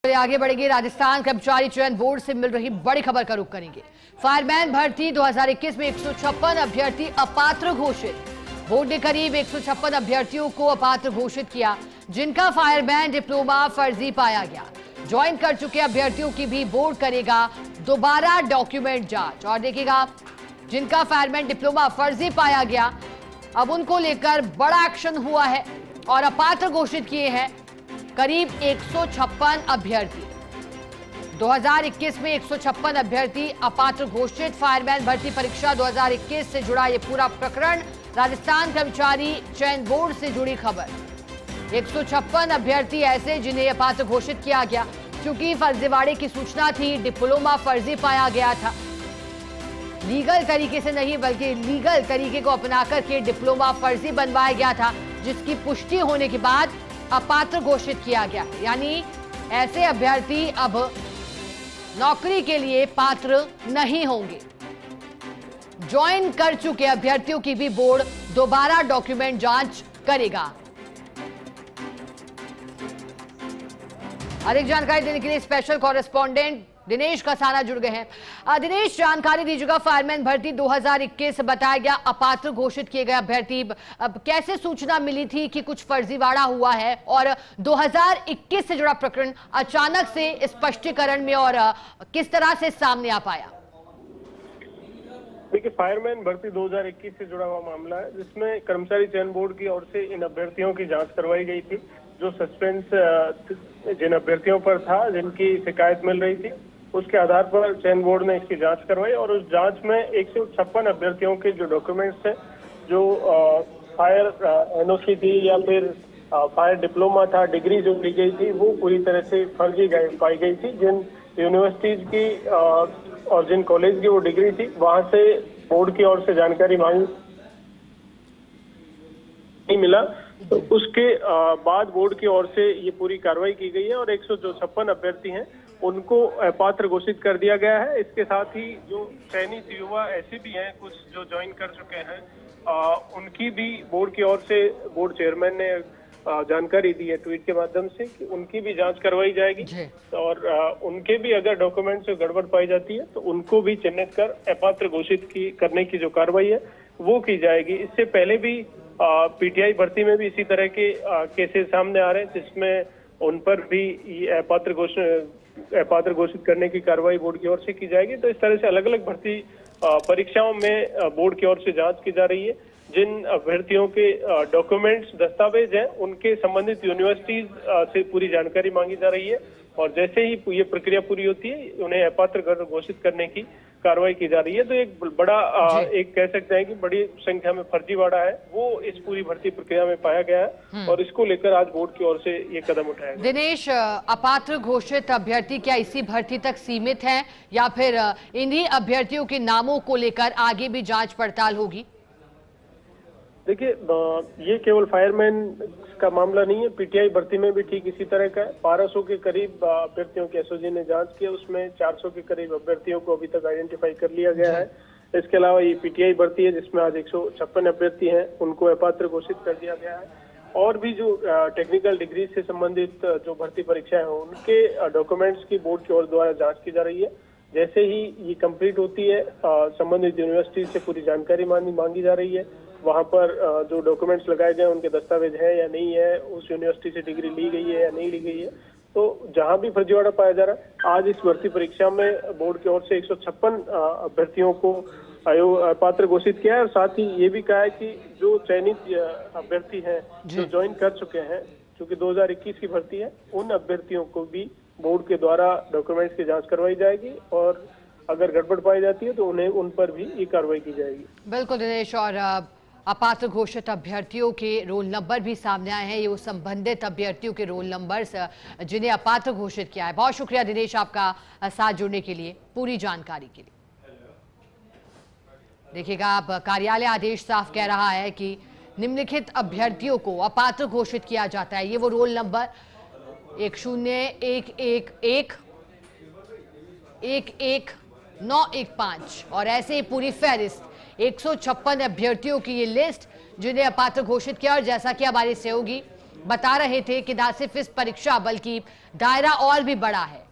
आगे बढ़ेंगे। राजस्थान कर्मचारी चयन बोर्ड से मिल रही बड़ी खबर का रुख करेंगे। फायरमैन भर्ती 2021 में 156 अभ्यर्थी अपात्र घोषित। बोर्ड ने करीब 156 अभ्यर्थियों को अपात्र घोषित किया, जिनका फायरमैन डिप्लोमा फर्जी पाया गया। ज्वाइन कर चुके अभ्यर्थियों की भी बोर्ड करेगा दोबारा डॉक्यूमेंट जांच। और देखिएगा, जिनका फायरमैन डिप्लोमा फर्जी पाया गया, अब उनको लेकर बड़ा एक्शन हुआ है और अपात्र घोषित किए हैं करीब 156 अभ्यर्थी। 2021 में 156 अभ्यर्थी अपात्र घोषित। फायरमैन भर्ती परीक्षा 2021 से जुड़ा ये पूरा प्रकरण राजस्थान कर्मचारी चयन बोर्ड से जुड़ी खबर। 156 अभ्यर्थी ऐसे जिन्हें अपात्र घोषित किया गया, क्योंकि फर्जीवाड़े की सूचना थी, डिप्लोमा फर्जी पाया गया था। लीगल तरीके से नहीं बल्कि लीगल तरीके को अपना करके डिप्लोमा फर्जी बनवाया गया था, जिसकी पुष्टि होने के बाद अपात्र घोषित किया गया। यानी ऐसे अभ्यर्थी अब नौकरी के लिए पात्र नहीं होंगे। ज्वाइन कर चुके अभ्यर्थियों की भी बोर्ड दोबारा डॉक्यूमेंट जांच करेगा। अधिक जानकारी देने के लिए स्पेशल कॉरेस्पॉन्डेंट दिनेश कसाना जुड़ गए हैं। दिनेश, जानकारी दीजिएगा। फायरमैन भर्ती 2021 बताया गया अपात्र घोषित किए गए अभ्यर्थी, अब कैसे सूचना मिली थी कि कुछ फर्जीवाड़ा हुआ है और 2021 से जुड़ा प्रकरण अचानक से स्पष्टीकरण में और किस तरह से सामने आ पाया? देखिए, फायरमैन भर्ती 2021 से जुड़ा हुआ मामला है, जिसमें कर्मचारी चयन बोर्ड की ओर से इन अभ्यर्थियों की जांच करवाई गई थी। जो सस्पेंस जिन अभ्यर्थियों पर था, जिनकी शिकायत मिल रही थी, उसके आधार पर चयन बोर्ड ने इसकी जांच करवाई और उस जांच में 156 अभ्यर्थियों के जो डॉक्यूमेंट्स थे, जो फायर एनओसी थी या फिर फायर डिप्लोमा था, डिग्री जो ली गई थी, वो पूरी तरह से फर्जी पाई गई थी। जिन यूनिवर्सिटीज की और जिन कॉलेज की वो डिग्री थी, वहां से बोर्ड की ओर से जानकारी मांगी, नहीं मिला, तो उसके बाद बोर्ड की ओर से ये पूरी कार्रवाई की गई है और 156 अभ्यर्थी हैं, उनको अपात्र घोषित कर दिया गया है। इसके साथ ही जो चयनित युवा ऐसे भी हैं कुछ जो ज्वाइन कर चुके हैं, उनकी भी बोर्ड की ओर से बोर्ड चेयरमैन ने जानकारी दी है ट्वीट के माध्यम से कि उनकी भी जांच करवाई जाएगी और उनके भी अगर डॉक्यूमेंट से गड़बड़ पाई जाती है तो उनको भी चिन्हित कर अपात्र घोषित करने की जो कार्रवाई है वो की जाएगी। इससे पहले भी पीटीआई भर्ती में भी इसी तरह के केसेस सामने आ रहे हैं, जिसमें उन पर भी अपात्र घोषित करने की कार्रवाई बोर्ड की ओर से की जाएगी। तो इस तरह से अलग अलग भर्ती परीक्षाओं में बोर्ड की ओर से जांच की जा रही है। जिन अभ्यर्थियों के डॉक्यूमेंट्स दस्तावेज हैं, उनके संबंधित यूनिवर्सिटीज से पूरी जानकारी मांगी जा रही है और जैसे ही ये प्रक्रिया पूरी होती है, उन्हें अपात्र घोषित करने की कार्रवाई की जा रही है। तो एक बड़ा एक कह सकते हैं कि बड़ी संख्या में फर्जीवाड़ा है, वो इस पूरी भर्ती प्रक्रिया में पाया गया है और इसको लेकर आज बोर्ड की ओर से ये कदम उठाया गया। दिनेश, अपात्र घोषित अभ्यर्थी क्या इसी भर्ती तक सीमित हैं या फिर इन्हीं अभ्यर्थियों के नामों को लेकर आगे भी जांच पड़ताल होगी? देखिए, ये केवल फायरमैन का मामला नहीं है, पीटीआई भर्ती में भी ठीक इसी तरह का है। 1200 के करीब अभ्यर्थियों की एसओजी ने जांच की, उसमें 400 के करीब अभ्यर्थियों को अभी तक आइडेंटिफाई कर लिया गया है। इसके अलावा ये पीटीआई भर्ती है, जिसमें आज 156 अभ्यर्थी हैं, उनको अपात्र घोषित कर दिया गया है। और भी जो टेक्निकल डिग्री से संबंधित जो भर्ती परीक्षाएं हैं, उनके डॉक्यूमेंट्स की बोर्ड की ओर द्वारा जाँच की जा रही है। जैसे ही ये कंप्लीट होती है, संबंधित यूनिवर्सिटी से पूरी जानकारी मांगी जा रही है। वहां पर जो डॉक्यूमेंट्स लगाए गए उनके दस्तावेज है या नहीं है, उस यूनिवर्सिटी से डिग्री ली गई है या नहीं ली गई है, तो जहां भी फर्जीवाड़ा पाया जा रहा है, आज इस भर्ती परीक्षा में बोर्ड की ओर से 156 अभ्यर्थियों को अपात्र घोषित किया है और साथ ही ये भी कहा है कि जो चयनित अभ्यर्थी हैं, जो ज्वाइन कर चुके हैं, क्योंकि 2021 की भर्ती है, उन अभ्यर्थियों को भी बोर्ड के द्वारा डॉक्यूमेंट्स की जाँच करवाई जाएगी और अगर गड़बड़ पाई जाती है तो उन्हें उन पर भी ये कार्रवाई की जाएगी। बिल्कुल दिनेश, और अपात्र घोषित अभ्यर्थियों के रोल नंबर भी सामने आए हैं। ये वो संबंधित अभ्यर्थियों के रोल नंबर जिन्हें अपात्र घोषित किया है। बहुत शुक्रिया दिनेश, आपका साथ जुड़ने के लिए, पूरी जानकारी के लिए। देखिएगा, अब कार्यालय आदेश साफ कह रहा है कि निम्नलिखित अभ्यर्थियों को अपात्र घोषित किया जाता है। ये वो रोल नंबर 10111 11915 और ऐसे ही पूरी फहरिस्त 156 अभ्यर्थियों की ये लिस्ट जिन्हें अपात्र घोषित किया। और जैसा कि हमारे सहयोगी बता रहे थे कि न सिर्फ इस परीक्षा बल्कि दायरा और भी बड़ा है।